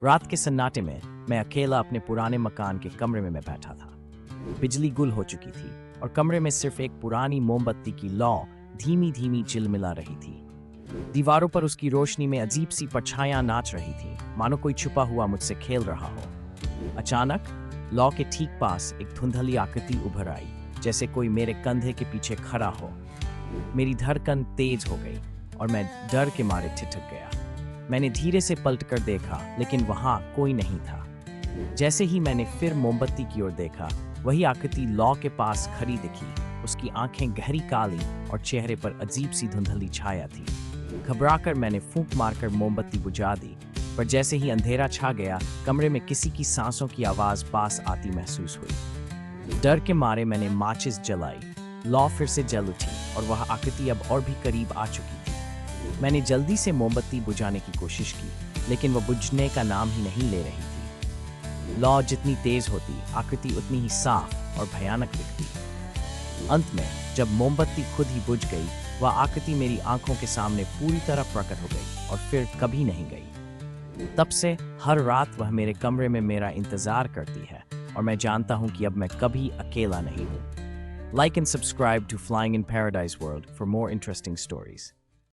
रात के सन्नाटे में मैं अकेला अपने पुराने मकान के कमरे में बैठा था। बिजली गुल हो चुकी थी और कमरे में सिर्फ एक पुरानी मोमबत्ती की लौ धीमी धीमी चिलमिला रही थी। दीवारों पर उसकी रोशनी में अजीब सी परछाइयां नाच रही थी, मानो कोई छुपा हुआ मुझसे खेल रहा हो। अचानक लौ के ठीक पास एक धुंधली आकृति उभर आई, जैसे कोई मेरे कंधे के पीछे खड़ा हो। मेरी धड़कन तेज हो गई और मैं डर के मारे ठिठक गया। मैंने धीरे से पलटकर देखा, लेकिन वहां कोई नहीं था। जैसे ही मैंने फिर मोमबत्ती की ओर देखा, वही आकृति लौ के पास खड़ी दिखी। उसकी आंखें गहरी काली और चेहरे पर अजीब सी धुंधली छाया थी। घबराकर मैंने फूंक मारकर मोमबत्ती बुझा दी, पर जैसे ही अंधेरा छा गया, कमरे में किसी की सांसों की आवाज पास आती महसूस हुई। डर के मारे मैंने माचिस जलाई। लौ फिर से जल उठी और वह आकृति अब और भी करीब आ चुकी थी। मैंने जल्दी से मोमबत्ती बुझाने की कोशिश की, लेकिन वह बुझने का नाम ही नहीं ले रही थी। लौ जितनी तेज होती, आकृति उतनी ही साफ और भयानक दिखती। अंत में जब मोमबत्ती खुद ही बुझ गई, वह आकृति मेरी आंखों के सामने पूरी तरह प्रकट हो गई और फिर कभी नहीं गई। तब से हर रात वह मेरे कमरे में मेरा इंतजार करती है और मैं जानता हूं कि अब मैं कभी अकेला नहीं हूं। Like and subscribe to Flying in Paradise World for more interesting stories.